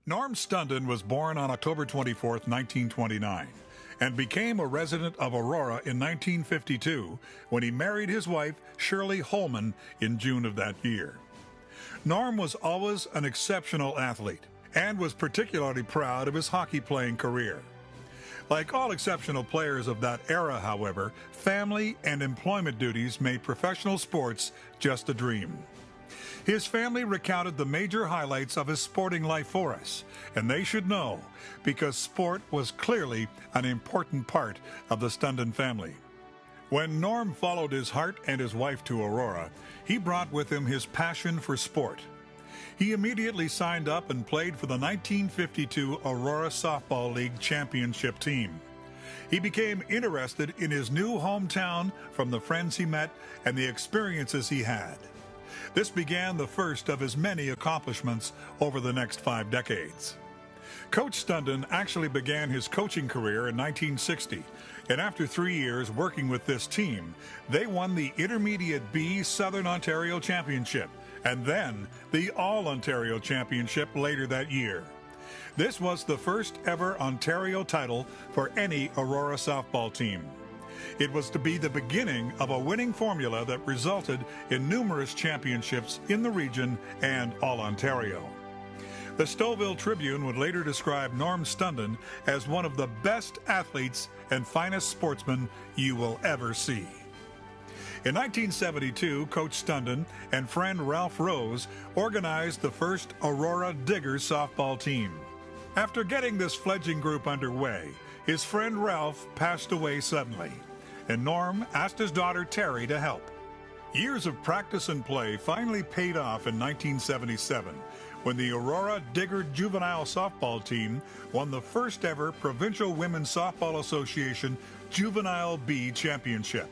Norm Stunden was born on October 24, 1929, and became a resident of Aurora in 1952 when he married his wife, Shirley Holman, in June of that year. Norm was always an exceptional athlete and was particularly proud of his hockey playing career. Like all exceptional players of that era, however, family and employment duties made professional sports just a dream. His family recounted the major highlights of his sporting life for us, and they should know, because sport was clearly an important part of the Stunden family. When Norm followed his heart and his wife to Aurora, he brought with him his passion for sport. He immediately signed up and played for the 1952 Aurora Softball League championship team. He became interested in his new hometown from the friends he met and the experiences he had. This began the first of his many accomplishments over the next 5 decades. Coach Stunden actually began his coaching career in 1960, and after 3 years working with this team, they won the Intermediate B Southern Ontario Championship, and then the All-Ontario Championship later that year. This was the first ever Ontario title for any Aurora softball team. It was to be the beginning of a winning formula that resulted in numerous championships in the region and All-Ontario. The Stouffville Tribune would later describe Norm Stunden as one of the best athletes and finest sportsmen you will ever see. In 1972, Coach Stunden and friend Ralph Rose organized the first Aurora Diggers softball team. After getting this fledgling group underway, his friend Ralph passed away suddenly, and Norm asked his daughter Terry to help. Years of practice and play finally paid off in 1977 when the Aurora Digger Juvenile Softball Team won the first ever Provincial Women's Softball Association Juvenile B Championship.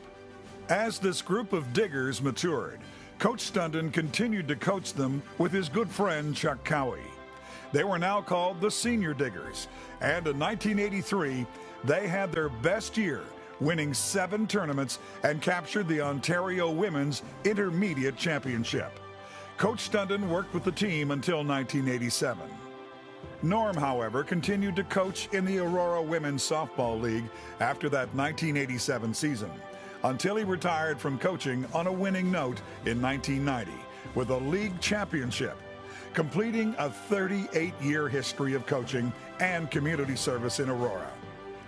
As this group of diggers matured, Coach Stunden continued to coach them with his good friend Chuck Cowie. They were now called the Senior Diggers, and in 1983, they had their best year, winning 7 tournaments and captured the Ontario Women's Intermediate Championship. Coach Stunden worked with the team until 1987. Norm, however, continued to coach in the Aurora Women's Softball League after that 1987 season, until he retired from coaching on a winning note in 1990 with a league championship, completing a 38-year history of coaching and community service in Aurora.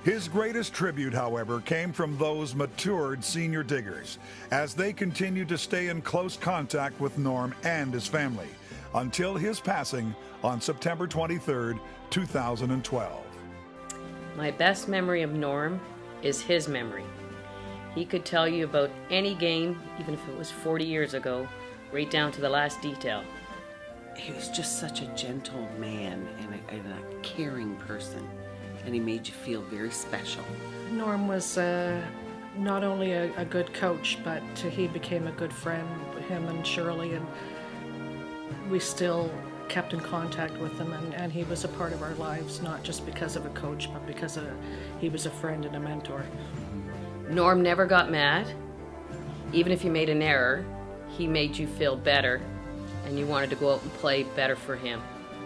His greatest tribute, however, came from those matured senior diggers as they continued to stay in close contact with Norm and his family until his passing on September 23, 2012. My best memory of Norm is his memory. He could tell you about any game, even if it was 40 years ago, right down to the last detail. He was just such a gentle man and a caring person, and he made you feel very special. Norm was not only a good coach, but he became a good friend, him and Shirley, and we still kept in contact with him, and he was a part of our lives, not just because of a coach, but because he was a friend and a mentor. Norm never got mad. Even if you made an error, he made you feel better, and you wanted to go out and play better for him.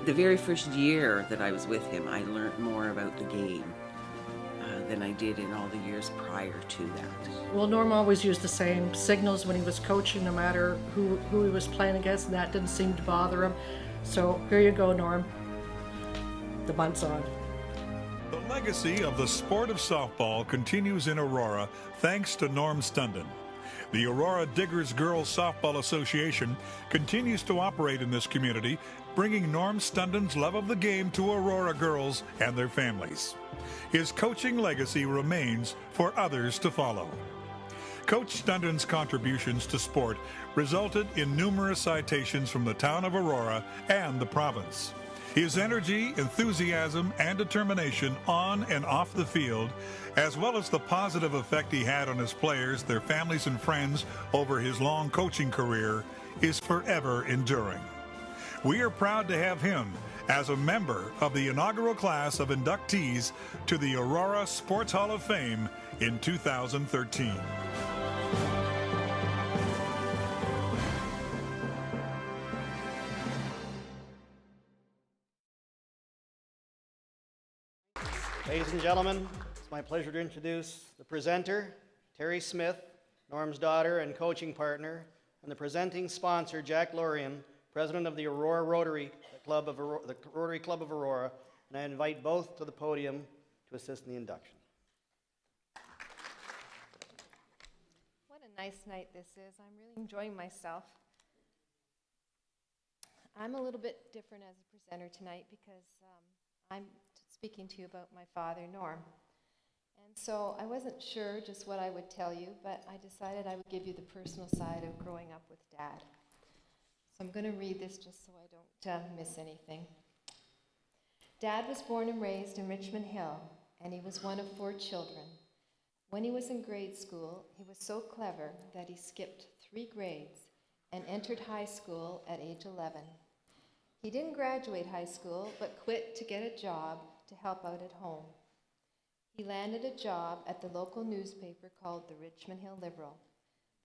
The very first year that I was with him, I learned more about the game than I did in all the years prior to that. Well, Norm always used the same signals when he was coaching, no matter who he was playing against, and that didn't seem to bother him. So here you go, Norm. The bunt's on. The legacy of the sport of softball continues in Aurora thanks to Norm Stunden. The Aurora Diggers Girls Softball Association continues to operate in this community, bringing Norm Stunden's love of the game to Aurora girls and their families. His coaching legacy remains for others to follow. Coach Stunden's contributions to sport resulted in numerous citations from the town of Aurora and the province. His energy, enthusiasm, and determination on and off the field, as well as the positive effect he had on his players, their families, and friends over his long coaching career, is forever enduring. We are proud to have him as a member of the inaugural class of inductees to the Aurora Sports Hall of Fame in 2013. Ladies and gentlemen, it's my pleasure to introduce the presenter, Terry Smith, Norm's daughter and coaching partner, and the presenting sponsor, Jack Lorian, president of the Aurora Rotary Club of the Rotary Club of Aurora, and I invite both to the podium to assist in the induction. What a nice night this is. I'm really enjoying myself. I'm a little bit different as a presenter tonight because I'm speaking to you about my father, Norm. And so I wasn't sure just what I would tell you, but I decided I would give you the personal side of growing up with Dad. So I'm going to read this just so I don't miss anything. Dad was born and raised in Richmond Hill, and he was one of 4 children. When he was in grade school, he was so clever that he skipped 3 grades and entered high school at age 11. He didn't graduate high school, but quit to get a job to help out at home. He landed a job at the local newspaper called the Richmond Hill Liberal.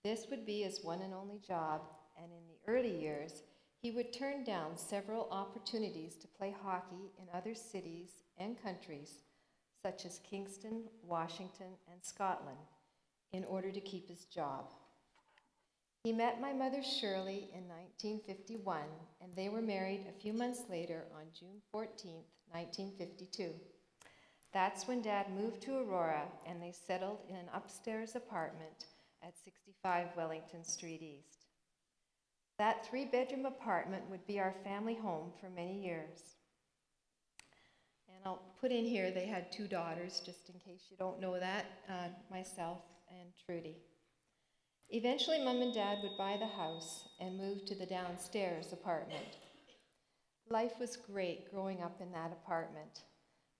This would be his one and only job, and in the early years, he would turn down several opportunities to play hockey in other cities and countries, such as Kingston, Washington, and Scotland, in order to keep his job. He met my mother Shirley in 1951, and they were married a few months later on June 14, 1952. That's when Dad moved to Aurora, and they settled in an upstairs apartment at 65 Wellington Street East. That 3-bedroom apartment would be our family home for many years. And I'll put in here they had 2 daughters, just in case you don't know that, myself and Trudy. Eventually, Mom and Dad would buy the house and move to the downstairs apartment. Life was great growing up in that apartment.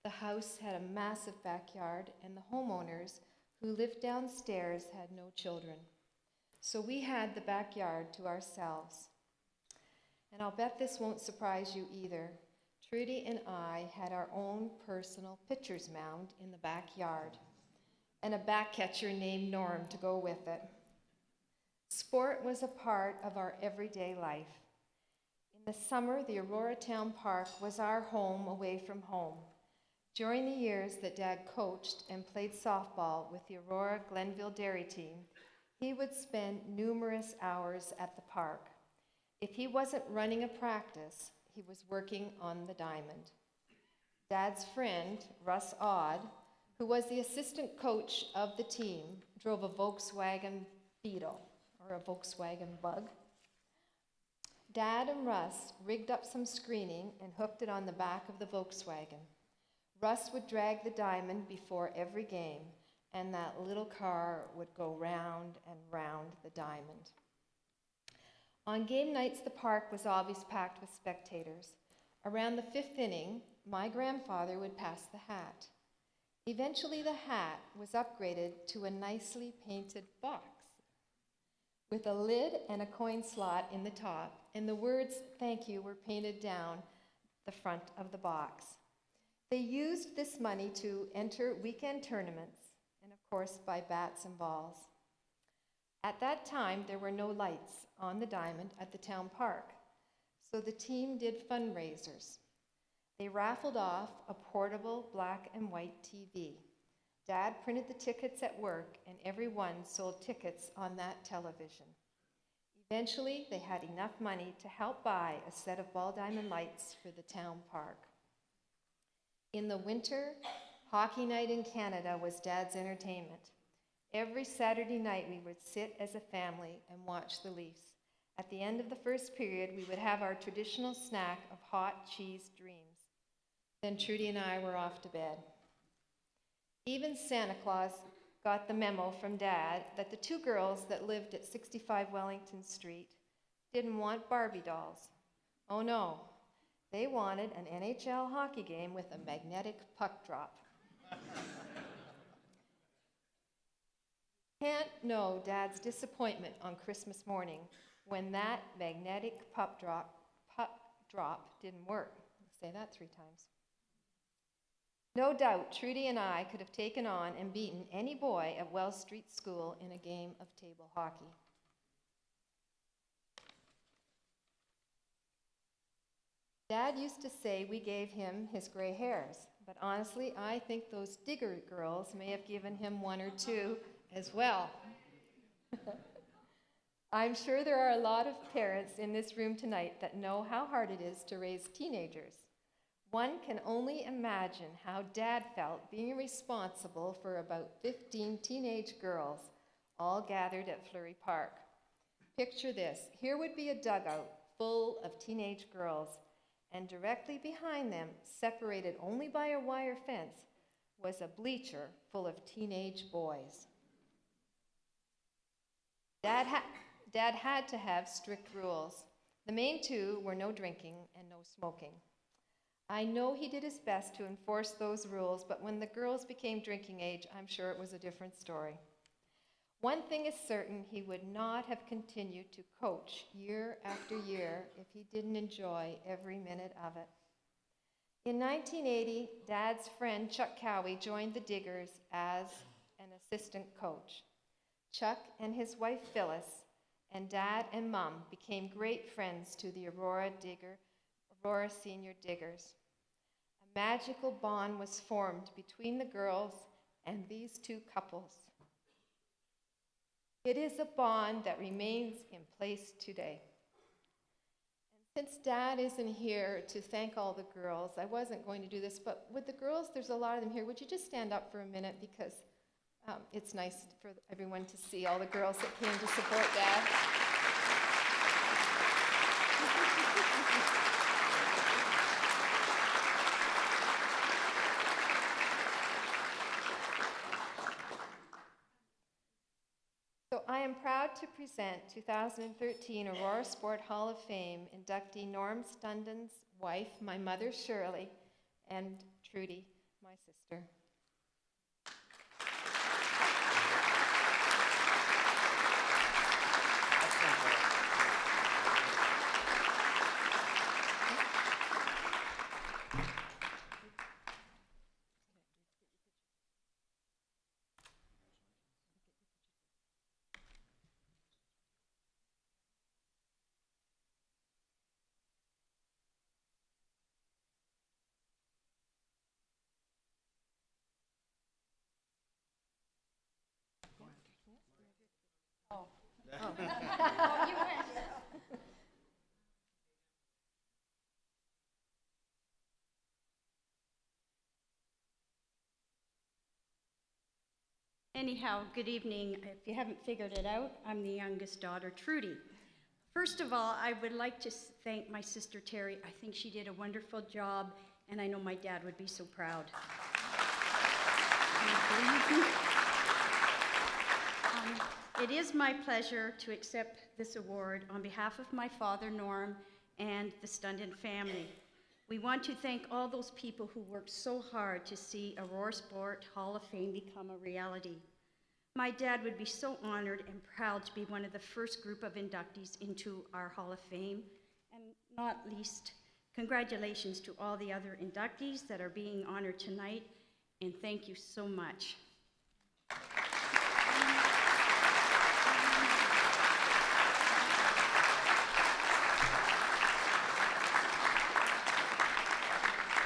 The house had a massive backyard, and the homeowners who lived downstairs had no children. So we had the backyard to ourselves. And I'll bet this won't surprise you either. Trudy and I had our own personal pitcher's mound in the backyard, and a back catcher named Norm to go with it. Sport was a part of our everyday life. In the summer, the Aurora Town Park was our home away from home. During the years that Dad coached and played softball with the Aurora Glenville Dairy team, he would spend numerous hours at the park. If he wasn't running a practice, he was working on the diamond. Dad's friend, Russ Odd, who was the assistant coach of the team, drove a Volkswagen Beetle, or a Volkswagen Bug. Dad and Russ rigged up some screening and hooked it on the back of the Volkswagen. Russ would drag the diamond before every game, and that little car would go round and round the diamond. On game nights, the park was always packed with spectators. Around the 5th inning, my grandfather would pass the hat. Eventually, the hat was upgraded to a nicely painted box with a lid and a coin slot in the top, and the words "thank you" were painted down the front of the box. They used this money to enter weekend tournaments and, of course, buy bats and balls. At that time, there were no lights on the diamond at the town park, so the team did fundraisers. They raffled off a portable black and white TV. Dad printed the tickets at work, and everyone sold tickets on that television. Eventually, they had enough money to help buy a set of ball diamond lights for the town park. In the winter, hockey night in Canada was Dad's entertainment. Every Saturday night, we would sit as a family and watch the Leafs. At the end of the first period, we would have our traditional snack of hot cheese dreams. Then Trudy and I were off to bed. Even Santa Claus got the memo from Dad that the 2 girls that lived at 65 Wellington Street didn't want Barbie dolls. Oh no, they wanted an NHL hockey game with a magnetic puck drop. Can't know Dad's disappointment on Christmas morning when that magnetic puck drop didn't work. I'll say that 3 times. No doubt Trudy and I could have taken on and beaten any boy at Wells Street School in a game of table hockey. Dad used to say we gave him his gray hairs, but honestly, I think those Digger girls may have given him one or two as well. I'm sure there are a lot of parents in this room tonight that know how hard it is to raise teenagers. One can only imagine how Dad felt being responsible for about 15 teenage girls, all gathered at Fleury Park. Picture this. Here would be a dugout full of teenage girls, and directly behind them, separated only by a wire fence, was a bleacher full of teenage boys. Dad had to have strict rules. The main two were no drinking and no smoking. I know he did his best to enforce those rules, but when the girls became drinking age, I'm sure it was a different story. One thing is certain, he would not have continued to coach year after year if he didn't enjoy every minute of it. In 1980, Dad's friend Chuck Cowie joined the Diggers as an assistant coach. Chuck and his wife Phyllis and Dad and Mom became great friends to the Aurora Senior Diggers. A magical bond was formed between the girls and these two couples. It is a bond that remains in place today. And since Dad isn't here to thank all the girls, I wasn't going to do this, but with the girls, there's a lot of them here. Would you just stand up for a minute, because it's nice for everyone to see all the girls that came to support Dad. So I am proud to present 2013 Aurora Sport Hall of Fame inductee Norm Stunden's wife, my mother Shirley, and Trudy, my sister. Anyhow, good evening. If you haven't figured it out, I'm the youngest daughter, Trudy. First of all, I would like to thank my sister Terry. I think she did a wonderful job, and I know my dad would be so proud. It is my pleasure to accept this award on behalf of my father, Norm, and the Stunden family. We want to thank all those people who worked so hard to see Aurora Sport Hall of Fame become a reality. My dad would be so honored and proud to be one of the first group of inductees into our Hall of Fame. And not least, congratulations to all the other inductees that are being honored tonight, and thank you so much.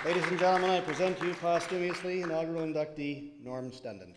Ladies and gentlemen, I present to you posthumously inaugural inductee Norm Stunden.